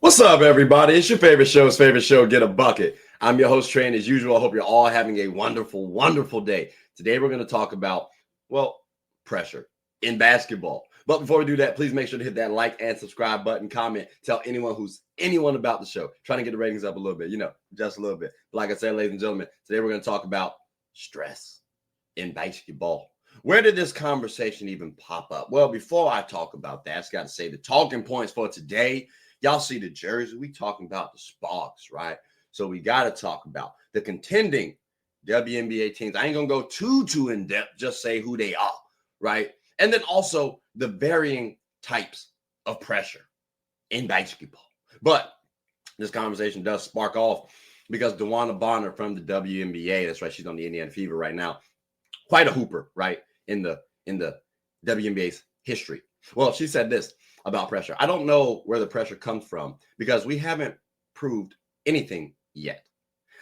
What's up, everybody? It's your favorite show, Get a Bucket. I'm your host, Trey, and as usual, I hope you're all having a wonderful, wonderful day. Today, we're going to talk about, pressure in basketball. But before we do that, please make sure to hit that like and subscribe button, comment, tell anyone about the show. Trying to get the ratings up a little bit, just a little bit. But like I said, ladies and gentlemen, today we're going to talk about stress in basketball. Where did this conversation even pop up? Well, before I talk about that, I just got to say the talking points for today. Y'all see the jersey. We talking about the Sparks, right? So we got to talk about the contending WNBA teams. I ain't going to go too in depth, just say who they are, right? And then also the varying types of pressure in basketball. But this conversation does spark off because DeWanna Bonner from the WNBA, that's right, she's on the Indiana Fever right now, quite a hooper, right, in the WNBA's history. Well, she said this about pressure. I don't know where the pressure comes from because we haven't proved anything yet.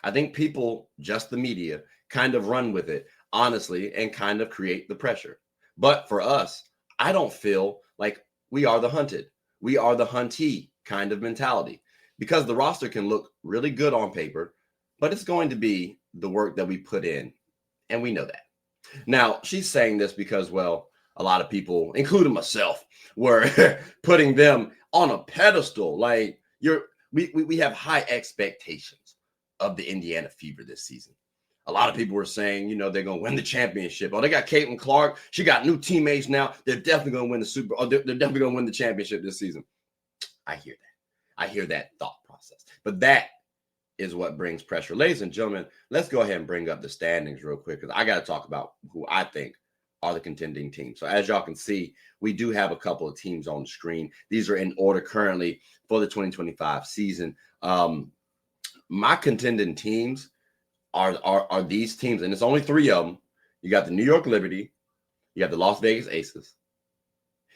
I think people, just the media, kind of run with it, honestly, and kind of create the pressure. But for us, I don't feel like we are the hunted. We are the huntee kind of mentality because the roster can look really good on paper, but it's going to be the work that we put in, and we know that. Now, she's saying this because, well, a lot of people, including myself, were putting them on a pedestal. Like we have high expectations of the Indiana Fever this season. A lot of people were saying, they're going to win the championship. Oh, they got Caitlin Clark. She got new teammates now. They're definitely going to win they're definitely going to win the championship this season. I hear that. I hear that thought process. But that is what brings pressure. Ladies and gentlemen, let's go ahead and bring up the standings real quick because I got to talk about who I think are the contending teams. So as y'all can see, we do have a couple of teams on the screen. These are in order currently for the 2025 season. My contending teams are these teams, and it's only three of them. You got the New York Liberty, you got the Las Vegas Aces,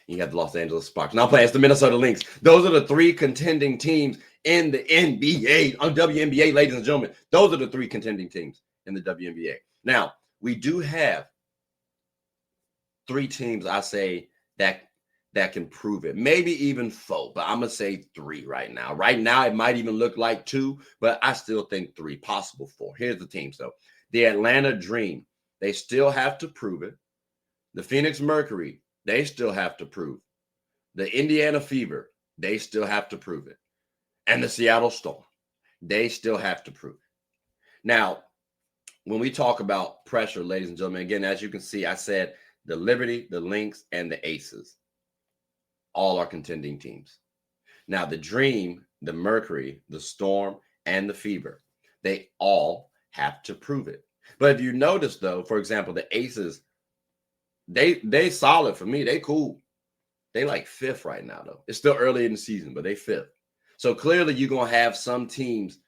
and you got the Los Angeles Sparks. Now playing it's the Minnesota Lynx. Those are the three contending teams in the NBA, on WNBA, ladies and gentlemen. Those are the three contending teams in the WNBA. Now, we do have three teams, I say, that can prove it. Maybe even four, but I'm going to say three right now. Right now, it might even look like two, but I still think three, possible four. Here's the teams, though. The Atlanta Dream, they still have to prove it. The Phoenix Mercury, they still have to prove. The Indiana Fever, they still have to prove it. And the Seattle Storm, they still have to prove it. Now, when we talk about pressure, ladies and gentlemen, again, as you can see, I said the Liberty, the Lynx, and the Aces all are contending teams. Now, the Dream, the Mercury, the Storm, and the Fever, they all have to prove it. But if you notice, though, for example, the Aces, they solid for me. They cool. They like fifth right now, though. It's still early in the season, but they fifth. So clearly you're going to have some teams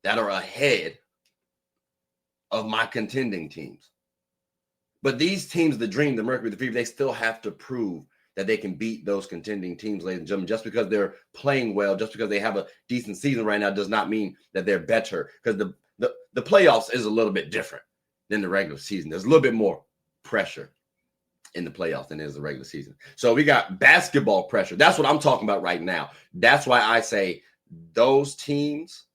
that are ahead of my contending teams. But these teams, the Dream, the Mercury, the Fever, they still have to prove that they can beat those contending teams, ladies and gentlemen. Just because they're playing well, just because they have a decent season right now does not mean that they're better, because the playoffs is a little bit different than the regular season. There's a little bit more pressure in the playoffs than is the regular season. So we got basketball pressure. That's what I'm talking about right now. That's why I say those teams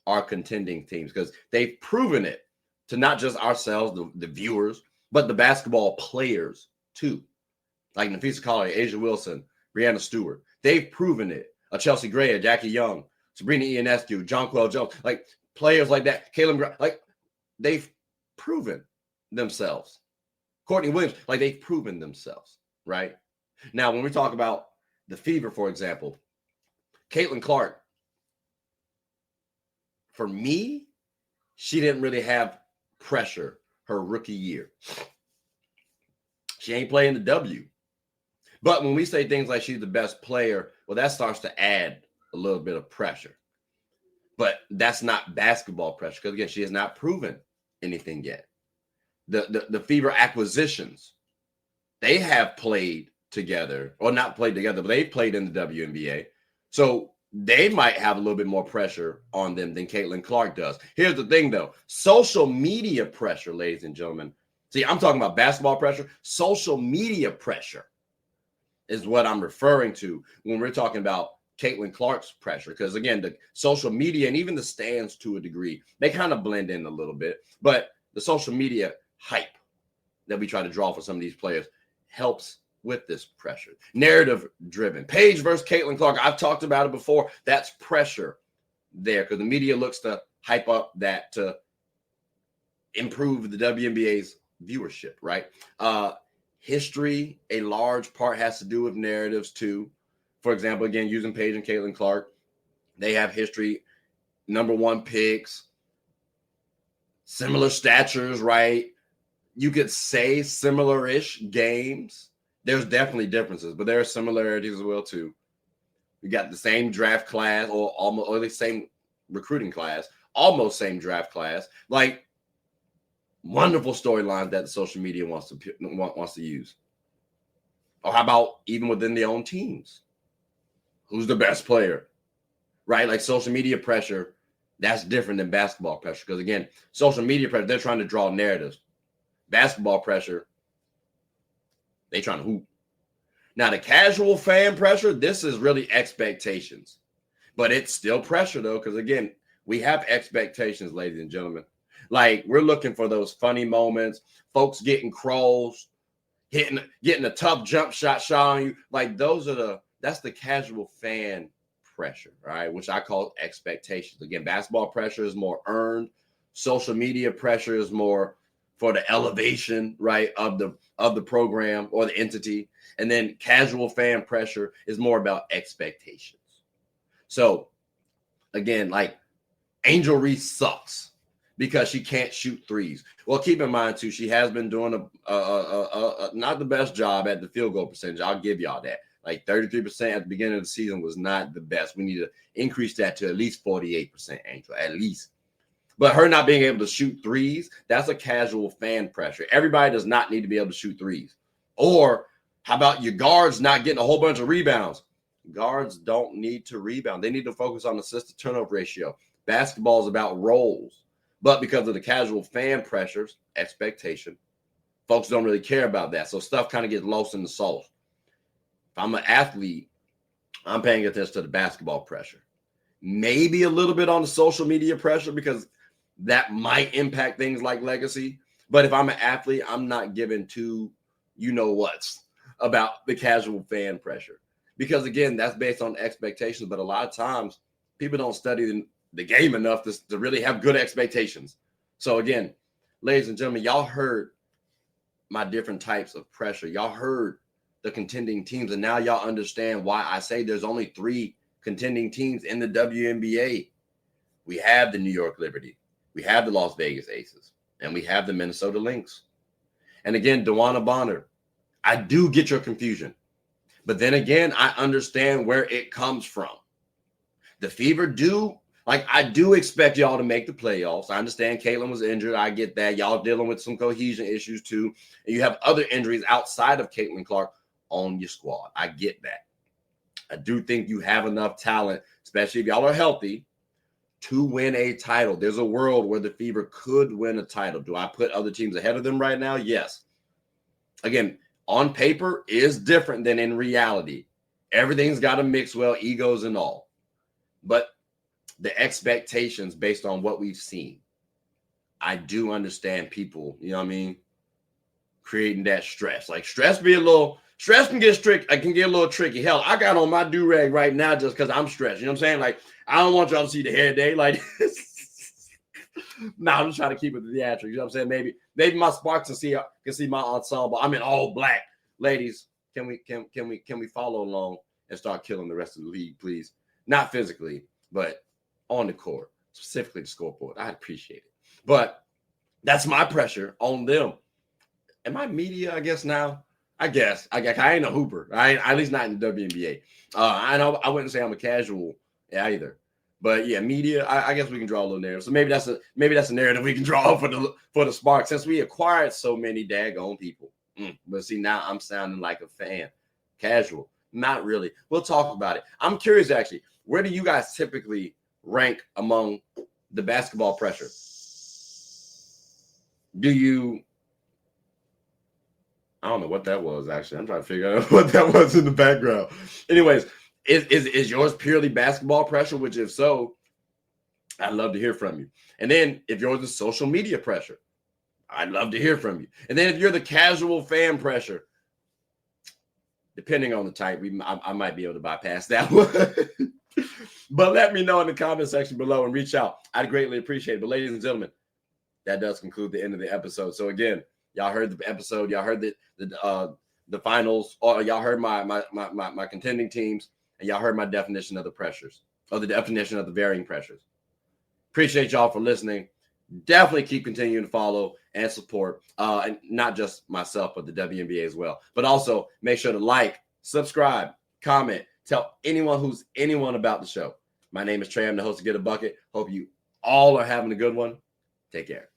are contending teams, because they've proven it to not just ourselves, the viewers, but the basketball players too. Like Nafisa Collier, Asia Wilson, Brianna Stewart. They've proven it. Chelsea Gray, Jackie Young, Sabrina Ionescu, Jonquel Jones, like players like that, Caleb, like they've proven themselves. Courtney Williams, like they've proven themselves, right? Now, when we talk about the Fever, for example, Caitlin Clark, for me, she didn't really have pressure her rookie year. She ain't playing the W. But when we say things like she's the best player, well, that starts to add a little bit of pressure. But that's not basketball pressure, because, again, she has not proven anything yet. The Fever acquisitions, they have played together, or not played together, but they've played in the WNBA. So they might have a little bit more pressure on them than Caitlin Clark does. Here's the thing, though. Social media pressure, ladies and gentlemen. See, I'm talking about basketball pressure. Social media pressure is what I'm referring to when we're talking about Caitlin Clark's pressure, because again, the social media and even the stands to a degree, they kind of blend in a little bit. But the social media hype that we try to draw for some of these players helps with this pressure. Narrative driven. Paige versus Caitlin Clark. I've talked about it before. That's pressure there because the media looks to hype up that to improve the WNBA's viewership, right? History, a large part has to do with narratives too. For example, again, using Paige and Caitlin Clark, they have history, number one picks, similar statures, right? You could say similar-ish games. There's definitely differences, but there are similarities as well too. We got the same draft class, or almost, or the same recruiting class, almost same draft class. Like wonderful storylines that the social media wants to use. Or how about even within their own teams? Who's the best player? Right? Like social media pressure, that's different than basketball pressure. Because again, social media pressure, they're trying to draw narratives. Basketball pressure, they trying to hoop. Now, the casual fan pressure, this is really expectations. But it's still pressure, though, because, again, we have expectations, ladies and gentlemen. Like, we're looking for those funny moments, folks getting crows, getting a tough jump shot on you. Like, that's the casual fan pressure, right? Which I call expectations. Again, basketball pressure is more earned. Social media pressure is more for the elevation, right, of the program or the entity. And then casual fan pressure is more about expectations. So, again, like Angel Reese sucks because she can't shoot threes. Well, keep in mind, too, she has been doing a not the best job at the field goal percentage. I'll give y'all that. Like 33% at the beginning of the season was not the best. We need to increase that to at least 48%, Angel, at least. But her not being able to shoot threes, that's a casual fan pressure. Everybody does not need to be able to shoot threes. Or how about your guards not getting a whole bunch of rebounds? Guards don't need to rebound. They need to focus on assist to turnover ratio. Basketball is about roles. But because of the casual fan pressures, expectation, folks don't really care about that. So stuff kind of gets lost in the sauce. If I'm an athlete, I'm paying attention to the basketball pressure. Maybe a little bit on the social media pressure because that might impact things like legacy. But if I'm an athlete, I'm not giving two you-know-whats about the casual fan pressure. Because, again, that's based on expectations. But a lot of times, people don't study the game enough to really have good expectations. So, again, ladies and gentlemen, y'all heard my different types of pressure. Y'all heard the contending teams. And now y'all understand why I say there's only 3 contending teams in the WNBA. We have the New York Liberty. We have the Las Vegas Aces, and we have the Minnesota Lynx. And again, DeWanna Bonner, I do get your confusion. But then again, I understand where it comes from. The Fever I do expect y'all to make the playoffs. I understand Caitlin was injured. I get that. Y'all dealing with some cohesion issues too. And you have other injuries outside of Caitlin Clark on your squad. I get that. I do think you have enough talent, especially if y'all are healthy, to win a title. There's a world where the Fever could win a title. Do I put other teams ahead of them right now? Yes. Again, on paper is different than in reality. Everything's got to mix well, egos and all. But the expectations based on what we've seen, I do understand people, you know what I mean, creating that stress. Like stress can get a little tricky. Hell, I got on my do-rag right now just because I'm stressed. You know what I'm saying? Like, I don't want y'all to see the hair day. Like, I'm just trying to keep it theatrical. You know what I'm saying? Maybe my sparks can see my ensemble. I'm in all black. Ladies, can we follow along and start killing the rest of the league, please? Not physically, but on the court, specifically the scoreboard. I'd appreciate it. But that's my pressure on them. Am I media, I guess, now? I guess. I ain't a hooper. At least not in the WNBA. I know I wouldn't say I'm a casual either. But yeah, media, I guess we can draw a little narrative. So maybe that's a narrative we can draw for the Spark since we acquired so many daggone people. But see, now I'm sounding like a fan. Casual. Not really. We'll talk about it. I'm curious, actually, where do you guys typically rank among the basketball pressure? I don't know what that was, actually. I'm trying to figure out what that was in the background. Anyways, Is yours purely basketball pressure? Which, if so, I'd love to hear from you. And then if yours is social media pressure, I'd love to hear from you. And then if you're the casual fan pressure, depending on the type, I might be able to bypass that one. But let me know in the comment section below and reach out. I'd greatly appreciate it. But ladies and gentlemen, that does conclude the end of the episode. So again, y'all heard the episode. Y'all heard the finals. Or y'all heard my contending teams. And y'all heard my definition of the pressures, or the definition of the varying pressures. Appreciate y'all for listening. Definitely keep continuing to follow and support, and not just myself, but the WNBA as well. But also make sure to like, subscribe, comment, tell anyone about the show. My name is Trey. I'm the host of Get a Bucket. Hope you all are having a good one. Take care.